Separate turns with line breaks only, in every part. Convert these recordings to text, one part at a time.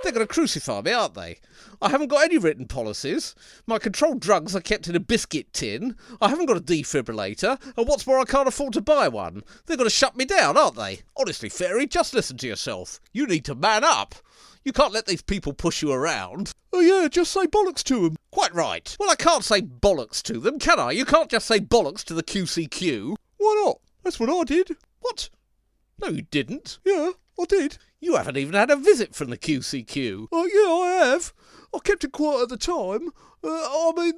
They're going to crucify me, aren't they? I haven't got any written policies. My controlled drugs are kept in a biscuit tin. I haven't got a defibrillator. And what's more, I can't afford to buy one. They're going to shut me down, aren't they? Honestly, Fairy, just listen to yourself. You need to man up. You can't let these people push you around.
Oh yeah, just say bollocks to them.
Quite right. Well, I can't say bollocks to them, can I? You can't just say bollocks to the QCQ.
Why not? That's what I did.
What? No, you didn't.
Yeah, I did.
You haven't even had a visit from the QCQ.
Oh yeah, I have. I kept it quiet at the time.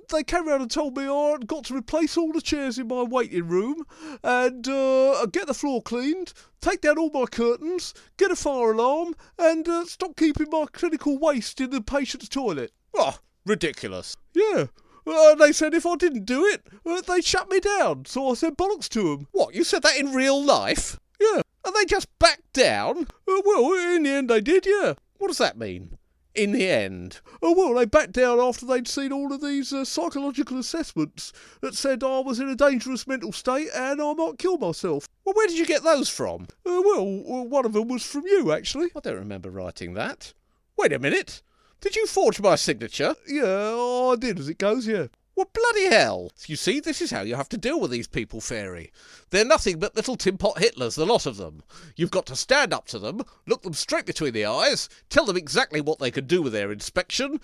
They came round and told me I'd got to replace all the chairs in my waiting room and get the floor cleaned, take down all my curtains, get a fire alarm and stop keeping my clinical waste in the patient's toilet.
Oh, ridiculous.
Yeah. They said if I didn't do it, they'd shut me down, so I said bollocks to them.
What, you said that in real life?
Yeah.
And they just backed down?
Well, in the end they did, yeah.
What does that mean? In the end?
Well, they backed down after they'd seen all of these psychological assessments that said I was in a dangerous mental state and I might kill myself.
Well, where did you get those from?
One of them was from you, actually.
I don't remember writing that. Wait a minute. Did you forge my signature?
Yeah, I did, as it goes, yeah.
Well, bloody hell. You see, this is how you have to deal with these people, Fairy. They're nothing but little tin pot Hitlers, the lot of them. You've got to stand up to them, look them straight between the eyes, tell them exactly what they could do with their inspection,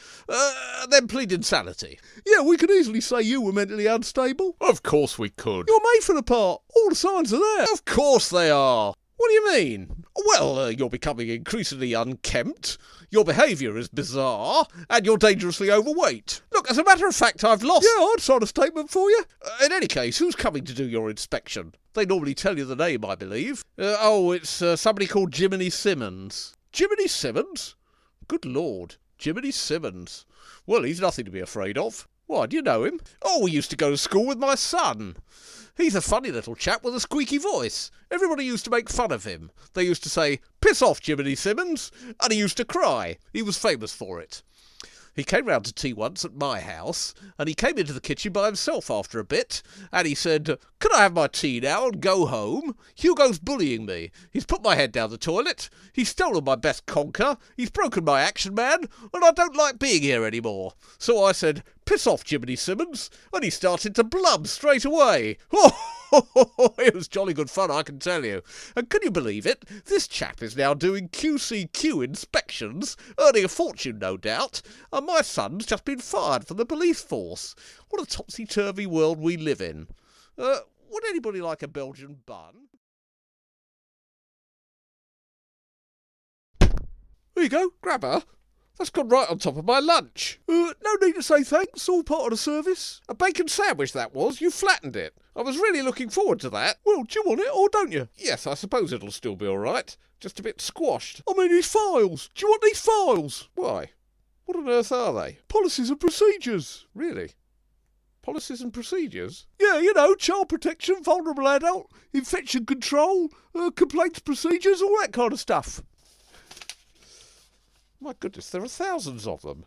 then plead insanity.
Yeah, we could easily say you were mentally unstable.
Of course we could.
You're made for the part. All the signs are there.
Of course they are. What do you mean? Well, you're becoming increasingly unkempt, your behaviour is bizarre, and you're dangerously overweight. Look, as a matter of fact, I've lost...
Yeah, I'd sign a statement for you.
In any case, who's coming to do your inspection? They normally tell you the name, I believe. It's somebody called Jiminy Simmons. Jiminy Simmons? Good Lord, Jiminy Simmons. Well, he's nothing to be afraid of. Why, do you know him? Oh, we used to go to school with my son. He's a funny little chap with a squeaky voice. Everybody used to make fun of him. They used to say, "Piss off, Jiminy Simmons," and he used to cry. He was famous for it. He came round to tea once at my house, and he came into the kitchen by himself after a bit, and he said, "Can I have my tea now and go home? Hugo's bullying me. He's put my head down the toilet, he's stolen my best conker, he's broken my Action Man, and I don't like being here any more." So I said, "Piss off, Jiminy Simmons," and he started to blub straight away. It was jolly good fun, I can tell you. And can you believe it? This chap is now doing QCQ inspections, earning a fortune, no doubt, and my son's just been fired from the police force. What a topsy-turvy world we live in. Would anybody like a Belgian bun?
Here you go.
Grabber, that's gone right on top of my lunch.
No need to say thanks, all part of the service.
A bacon sandwich that was, you flattened it. I was really looking forward to that.
Well, do you want it or don't you?
Yes, I suppose it'll still be all right. Just a bit squashed.
I mean these files. Do you want these files?
Why? What on earth are they?
Policies and procedures.
Really? Policies and procedures?
Yeah, you know, child protection, vulnerable adult, infection control, complaints procedures, all that kind of stuff.
My goodness, there are thousands of them.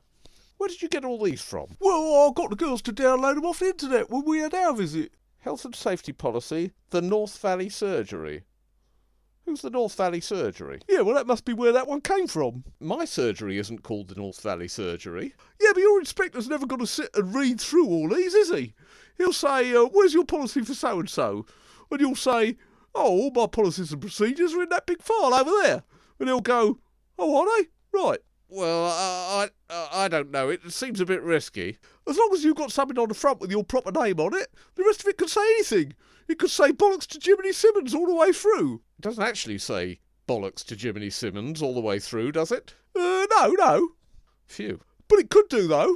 Where did you get all these from?
Well, I got the girls to download them off the internet when we had our visit.
Health and safety policy, the North Valley Surgery. Who's the North Valley Surgery?
Yeah, well, that must be where that one came from.
My surgery isn't called the North Valley Surgery.
Yeah, but your inspector's never going to sit and read through all these, is he? He'll say, where's your policy for so-and-so? And you'll say, oh, all my policies and procedures are in that big file over there. And he'll go, oh, are they? Right.
Well, I don't know. It seems a bit risky.
As long as you've got something on the front with your proper name on it, the rest of it could say anything. It could say bollocks to Jiminy Simmons all the way through.
It doesn't actually say bollocks to Jiminy Simmons all the way through, does it?
No.
Phew.
But it could do, though.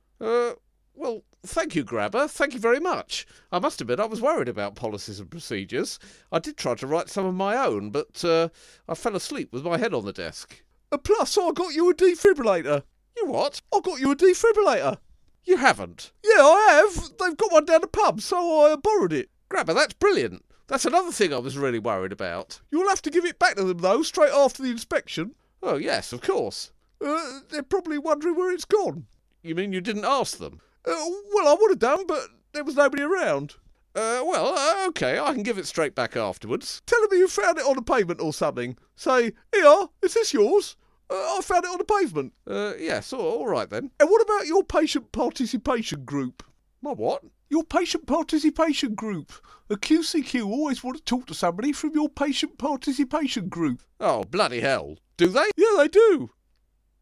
Well, thank you, Grabber. Thank you very much. I must admit I was worried about policies and procedures. I did try to write some of my own, but I fell asleep with my head on the desk.
And plus, I got you a defibrillator.
You what?
I got you a defibrillator.
You haven't?
Yeah, I have. They've got one down the pub, so I borrowed it.
Grabber, that's brilliant. That's another thing I was really worried about.
You'll have to give it back to them, though, straight after the inspection.
Oh, yes, of course.
They're probably wondering where it's gone.
You mean you didn't ask them?
Well, I would have done, but there was nobody around.
OK, I can give it straight back afterwards.
Tell me you found it on the pavement or something. Say, here, is this yours? I found it on the pavement.
Yes, all right then.
And what about your patient participation group?
My what?
Your patient participation group. A QCQ always want to talk to somebody from your patient participation group.
Oh, bloody hell. Do they?
Yeah, they do.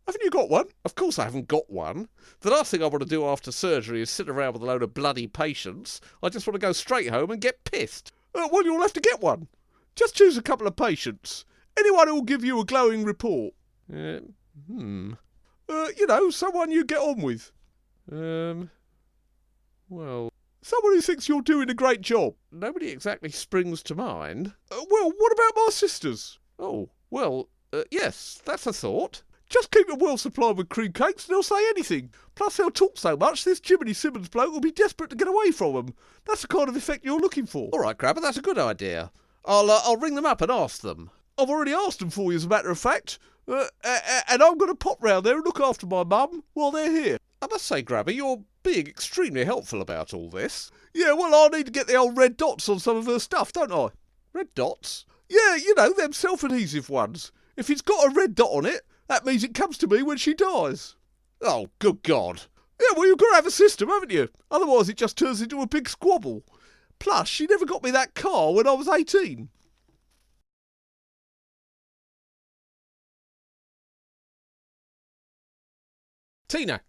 Haven't you got one?
Of course I haven't got one. The last thing I want to do after surgery is sit around with a load of bloody patients. I just want to go straight home and get pissed.
Well, you'll have to get one. Just choose a couple of patients. Anyone who will give you a glowing report. You know, someone you get on with.
Well,
someone who thinks you're doing a great job.
Nobody exactly springs to mind.
Well, what about my sisters?
Oh, well, yes, that's a thought.
Just keep them well supplied with cream cakes and they'll say anything. Plus they'll talk so much, this Jiminy Simmons bloke will be desperate to get away from them. That's the kind of effect you're looking for.
All right, Grabber, that's a good idea. I'll ring them up and ask them.
I've already asked them for you, as a matter of fact. And I'm going to pop round there and look after my mum while they're here.
I must say, Grabber, you're being extremely helpful about all this.
Yeah, well, I need to get the old red dots on some of her stuff, don't I?
Red dots?
Yeah, you know, them self-adhesive ones. If it's got a red dot on it, that means it comes to me when she dies.
Oh, good God.
Yeah, well, you've got to have a system, haven't you? Otherwise it just turns into a big squabble. Plus, she never got me that car when I was 18.
Tina!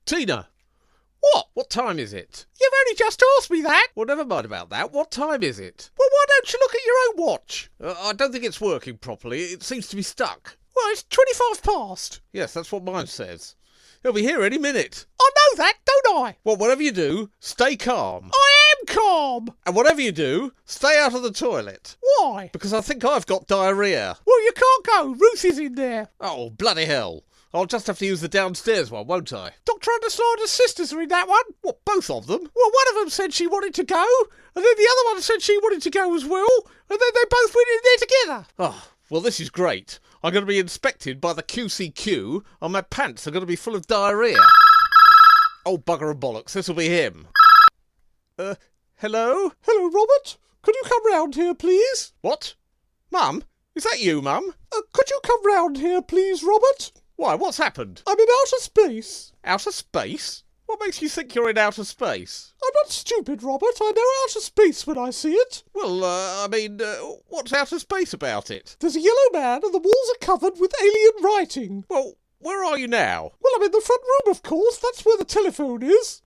What time is it?
You've only just asked me that.
Well, never mind about that. What time is it?
Well, why don't you look at your own watch?
I don't think it's working properly. It seems to be stuck.
Well, it's 25 past.
Yes, that's what mine says. He'll be here any minute.
I know that, don't I?
Well, whatever you do, stay calm.
I am calm.
And whatever you do, stay out of the toilet.
Why?
Because I think I've got diarrhea.
Well, you can't go. Ruth is in there.
Oh, bloody hell. I'll just have to use the downstairs one, won't I?
Dr. Underslider's sisters are in that one.
What, both of them?
Well, one of them said she wanted to go, and then the other one said she wanted to go as well, and then they both went in there together.
Oh, well, this is great. I'm going to be inspected by the QCQ, and my pants are going to be full of diarrhea. Oh, bugger and bollocks, this'll be him. Hello?
Hello, Robert. Could you come round here, please?
What? Mum? Is that you, Mum?
Could you come round here, please, Robert?
Why, what's happened?
I'm in outer space.
Outer space? What makes you think you're in outer space?
I'm not stupid, Robert. I know outer space when I see it.
Well, what's outer space about it?
There's a yellow man and the walls are covered with alien writing.
Well, where are you now?
Well, I'm in the front room, of course. That's where the telephone is.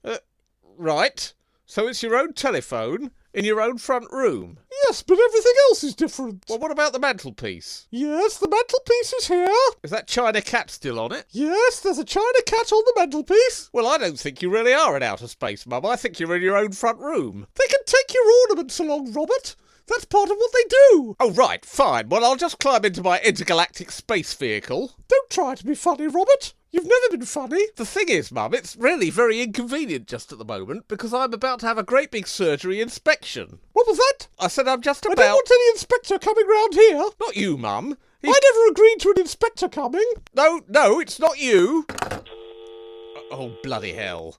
Right. So it's your own telephone in your own front room?
Yes, but everything else is different.
Well, what about the mantelpiece?
Yes, the mantelpiece is here.
Is that China cat still on it?
Yes, there's a China cat on the mantelpiece.
Well, I don't think you really are in outer space, Mum. I think you're in your own front room.
They can take your ornaments along, Robert. That's part of what they do.
Oh, right, fine. Well, I'll just climb into my intergalactic space vehicle.
Don't try to be funny, Robert. You've never been funny.
The thing is, Mum, it's really very inconvenient just at the moment because I'm about to have a great big surgery inspection.
What was that?
I said I'm just about...
I don't want any inspector coming round here.
Not you, Mum.
I never agreed to an inspector coming.
No, it's not you. Oh, bloody hell.